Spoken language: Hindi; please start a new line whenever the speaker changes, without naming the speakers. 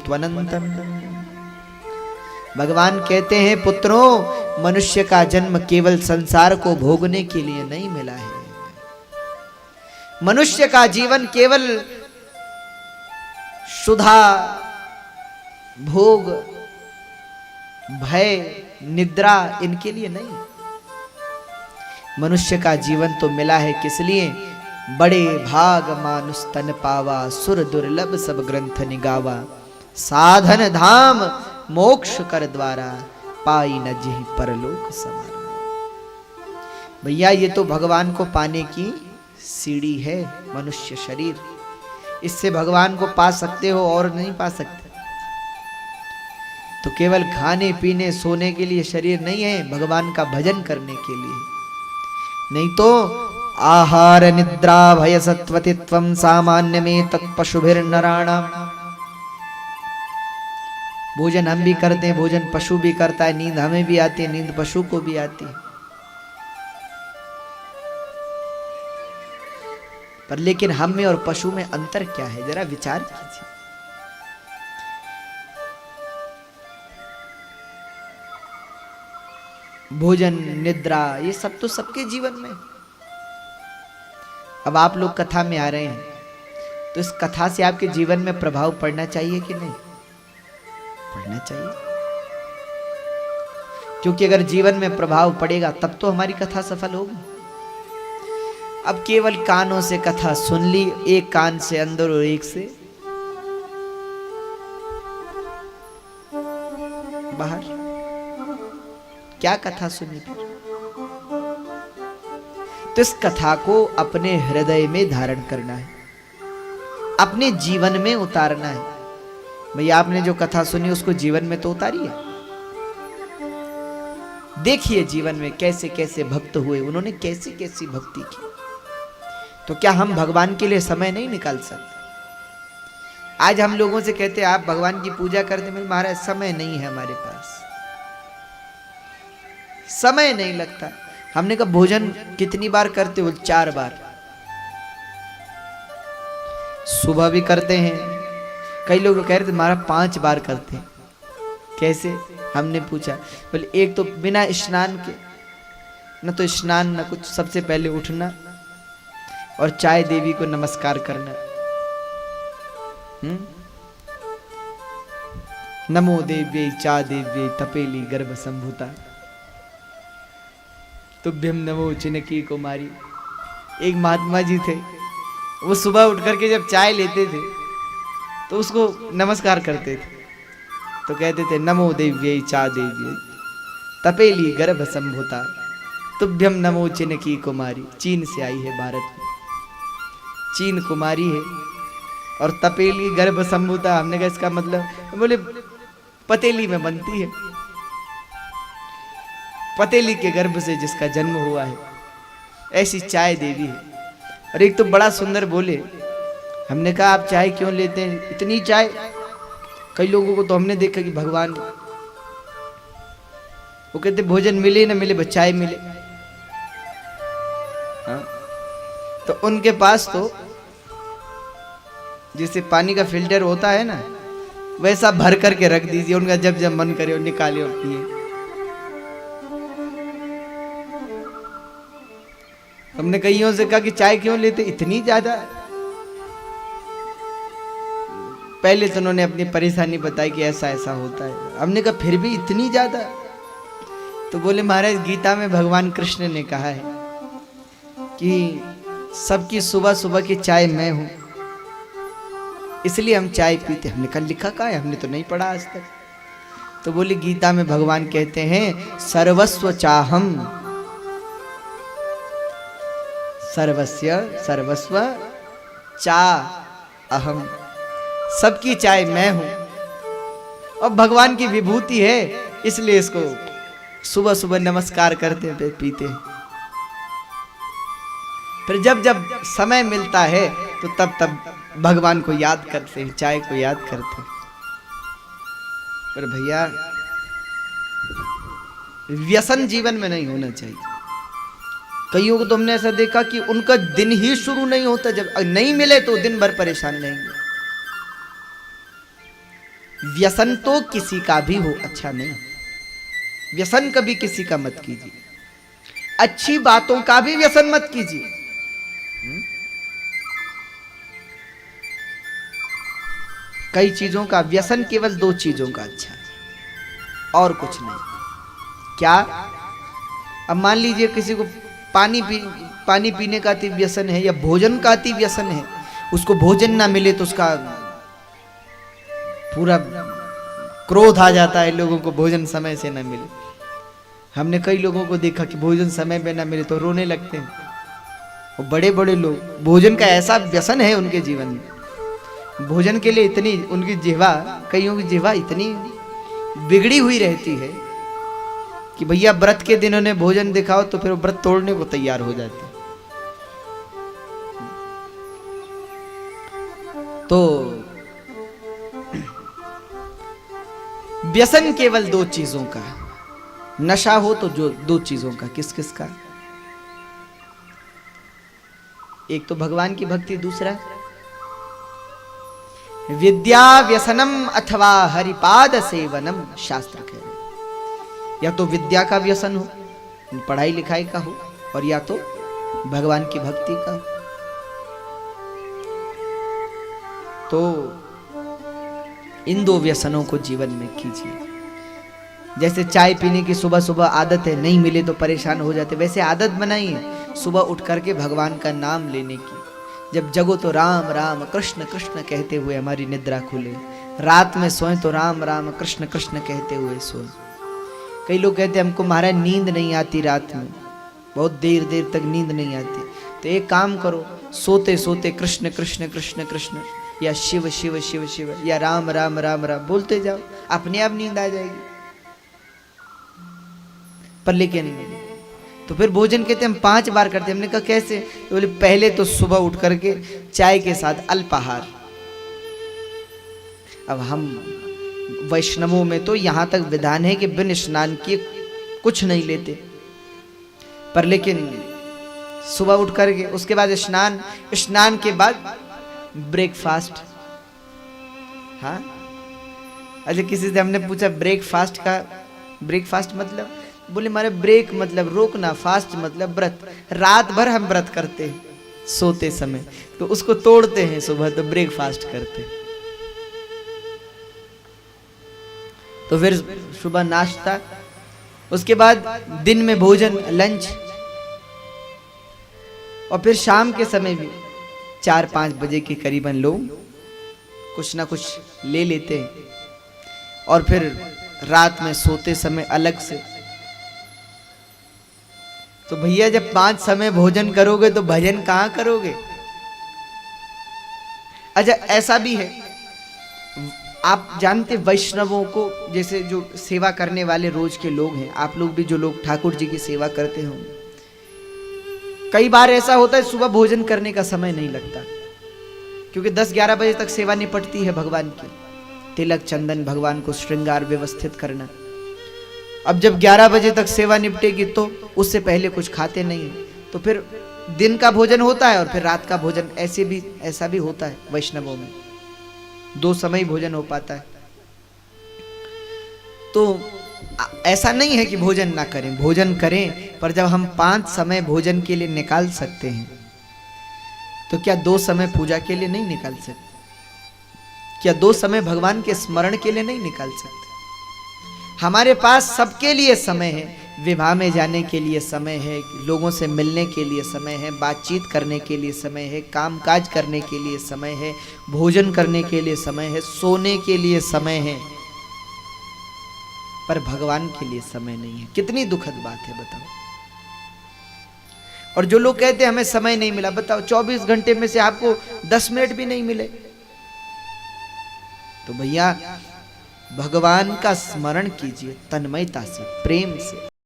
त्वनंतम। भगवान कहते हैं पुत्रों, मनुष्य का जन्म केवल संसार को भोगने के लिए नहीं मिला है। मनुष्य का जीवन केवल सुधा, भोग, भय, निद्रा इनके लिए नहीं। मनुष्य का जीवन तो मिला है किस लिए? बड़े भाग मानुष तन पावा, सुर दुर्लभ सब ग्रंथ निगावा, साधन धाम मोक्ष कर द्वारा, पाई न जिहि परलोक समारा। भैया ये तो भगवान को पाने की सीढ़ी है, मनुष्य शरीर। इससे भगवान को पा सकते हो और नहीं पा सकते। तो केवल खाने पीने सोने के लिए शरीर नहीं है, भगवान का भजन करने के लिए। नहीं तो आहार निद्रा भय सत्वतित्वम सामान्य में तत्पशुभिर्नराणाम। भोजन हम भी करते हैं, भोजन पशु भी करता है, नींद हमें भी आती है, नींद पशु को भी आती है। पर लेकिन हम में और पशु में अंतर क्या है, जरा विचार कीजिए। भोजन, निद्रा, ये सब तो सबके जीवन में। अब आप लोग कथा में आ रहे हैं तो इस कथा से आपके जीवन में प्रभाव पड़ना चाहिए कि नहीं? पड़ना चाहिए, क्योंकि अगर जीवन में प्रभाव पड़ेगा तब तो हमारी कथा सफल होगी। अब केवल कानों से कथा सुन ली, एक कान से अंदर और एक से बाहर, क्या कथा सुनी फिर? तो इस कथा को अपने हृदय में धारण करना है, अपने जीवन में उतारना है। भैया आपने जो कथा सुनी उसको जीवन में तो उतारिए। देखिए जीवन में कैसे कैसे भक्त हुए, उन्होंने कैसी कैसी भक्ति की। तो क्या हम भगवान के लिए समय नहीं निकाल सकते? आज हम लोगों से कहते हैं आप भगवान की पूजा करते हैं, महाराज समय नहीं है हमारे पास, समय नहीं लगता। हमने कहा भोजन कितनी बार करते हो? 4 बार। सुबह भी करते हैं, कई लोग कह रहे थे हमारा 5 बार करते हैं। कैसे? हमने पूछा, बोले एक तो बिना स्नान के, न तो स्नान न कुछ, सबसे पहले उठना और चाय देवी को नमस्कार करना। नमो देव्यै चा देव्यै तपेली गर्भ संभूता तुभ्यम नमो चिनकी कुमारी। एक महात्मा जी थे, वो सुबह उठ करके जब चाय लेते थे तो उसको नमस्कार करते थे, तो कहते थे नमो देव्यै चा देव्यै तपेली गर्भ संभूता तुभ्यम नमो चिनकी कुमारी। चीन से आई है भारत में, चीन कुमारी है और तपेली गर्भ संभूता। हमने कहा इसका मतलब, बोले पतेली में बनती है, पतेली के गर्भ से जिसका जन्म हुआ है, ऐसी चाय देवी है। और एक तो बड़ा सुंदर बोले, हमने कहा आप चाय क्यों लेते हैं, इतनी चाय? कई लोगों को तो हमने देखा कि भगवान, वो कहते भोजन मिले न मिले बस चाय मिले। हाँ? तो उनके पास तो जैसे पानी का फिल्टर होता है ना, वैसा भर करके रख दीजिए, उनका जब जब मन करे निकाले और पिए। हमने कईयों से कहा कि चाय क्यों लेते इतनी ज्यादा? पहले तो उन्होंने अपनी परेशानी बताई कि ऐसा ऐसा होता है। हमने कहा फिर भी इतनी ज्यादा? तो बोले महाराज गीता में भगवान कृष्ण ने कहा है कि सबकी सुबह सुबह की चाय मैं हूं, इसलिए हम चाय पीते। हमने कहा लिखा कहाँ है, हमने तो नहीं पढ़ा आज तक। तो बोले गीता में भगवान कहते हैं सर्वस्व चाहम, सर्वस्य सर्वस्व चा अहम, सबकी चाय मैं हूं। और भगवान की विभूति है, इसलिए इसको सुबह सुबह नमस्कार करते हैं, पीते हैं। फिर जब जब समय मिलता है तो तब तब भगवान को याद करते हैं, चाय को याद करते हैं। पर भैया व्यसन जीवन में नहीं होना चाहिए। कईयों को तो हमने ऐसा देखा कि उनका दिन ही शुरू नहीं होता, जब नहीं मिले तो दिन भर परेशान रहेंगे। व्यसन तो किसी का भी हो अच्छा नहीं, व्यसन कभी किसी का मत कीजिए, अच्छी बातों का भी व्यसन मत कीजिए। कई चीजों का व्यसन केवल दो चीजों का अच्छा है और कुछ नहीं। क्या? अब मान लीजिए किसी को पानी पीने का अति व्यसन है या भोजन का अति व्यसन है, उसको भोजन ना मिले तो उसका पूरा क्रोध आ जाता है, लोगों को भोजन समय से ना मिले। हमने कई लोगों को देखा कि भोजन समय पे ना मिले तो रोने लगते हैं। वो बड़े बड़े लोग, भोजन का ऐसा व्यसन है उनके जीवन में, भोजन के लिए इतनी उनकी जिह्वा, कईयों की जिह्वा इतनी बिगड़ी हुई रहती है कि भैया व्रत के दिन उन्हें भोजन दिखाओ तो फिर वो व्रत तोड़ने को तैयार हो जाते हैं। तो व्यसन केवल दो चीजों का, नशा हो तो जो दो चीजों का, किस किस का? एक तो भगवान की भक्ति, दूसरा विद्या व्यसनम अथवा हरिपाद सेवनम, शास्त्र कह रहे। या तो विद्या का व्यसन हो, पढ़ाई लिखाई का हो, और या तो भगवान की भक्ति का हो। तो इन दो व्यसनों को जीवन में कीजिए। जैसे चाय पीने की सुबह सुबह आदत है, नहीं मिले तो परेशान हो जाते, वैसे आदत बनाइए सुबह उठ करके भगवान का नाम लेने की। जब जगो तो राम राम कृष्ण कृष्ण कहते हुए हमारी निद्रा खुले, रात में सोए तो राम राम कृष्ण कृष्ण कहते हुए सोए। कई लोग कहते हैं हमको महाराज नींद नहीं आती, रात में बहुत देर देर तक नींद नहीं आती। तो एक काम करो, सोते सोते कृष्ण कृष्ण कृष्ण कृष्ण या शिव शिव शिव शिव या राम राम राम राम बोलते जाओ, अपने आप नींद आ जाएगी। पर लेकिन तो फिर भोजन कहते हम 5 बार करते। हमने कहा कैसे? तो बोले पहले तो सुबह उठ करके चाय के साथ अल्पाहार। अब हम वैष्णवों में तो यहां तक विधान है कि बिन स्नान किए कुछ नहीं लेते, पर लेकिन सुबह उठ करके उसके बाद स्नान के बाद ब्रेकफास्ट। हाँ, अच्छा किसी से हमने पूछा ब्रेकफास्ट मतलब? बोले हमारे ब्रेक मतलब रोकना, फास्ट मतलब व्रत। रात भर हम व्रत करते हैं सोते समय, तो उसको तोड़ते हैं सुबह, तो ब्रेकफास्ट करते हैं। तो फिर सुबह नाश्ता, उसके बाद दिन में भोजन लंच, और फिर शाम के समय भी 4-5 बजे के करीबन लोग कुछ ना कुछ ले लेते हैं, और फिर रात में सोते समय अलग से। तो भैया जब 5 समय भोजन करोगे तो भजन कहां करोगे? अच्छा ऐसा भी है, आप जानते वैष्णवों को, जैसे जो सेवा करने वाले रोज के लोग हैं, आप लोग भी जो लोग ठाकुर जी की सेवा करते हो, कई बार ऐसा होता है सुबह भोजन करने का समय नहीं लगता, क्योंकि 10-11 बजे तक सेवा निपटती है भगवान की। तिलक चंदन, भगवान को श्रृंगार व्यवस्थित करना। अब जब 11 बजे तक सेवा निपटेगी तो उससे पहले कुछ खाते नहीं, तो फिर दिन का भोजन होता है और फिर रात का भोजन। ऐसा भी होता है वैष्णवों में, 2 समय भोजन हो पाता है। तो ऐसा नहीं है कि भोजन ना करें, भोजन करें, पर जब हम 5 समय भोजन के लिए निकाल सकते हैं तो क्या 2 समय पूजा के लिए नहीं निकाल सकते? क्या 2 समय भगवान के स्मरण के लिए नहीं निकाल सकते? हमारे पास सबके लिए समय है, विवाह में जाने के लिए समय है, लोगों से मिलने के लिए समय है, बातचीत करने के लिए समय है, काम काज करने के लिए समय है, भोजन करने के लिए समय है, सोने के लिए समय है, पर भगवान के लिए समय नहीं है। कितनी दुखद बात है बताओ। और जो लोग कहते हैं हमें समय नहीं मिला, बताओ 24 घंटे में से आपको 10 मिनट भी नहीं मिले, तो भैया भगवान का स्मरण कीजिए तन्मयता से, प्रेम से।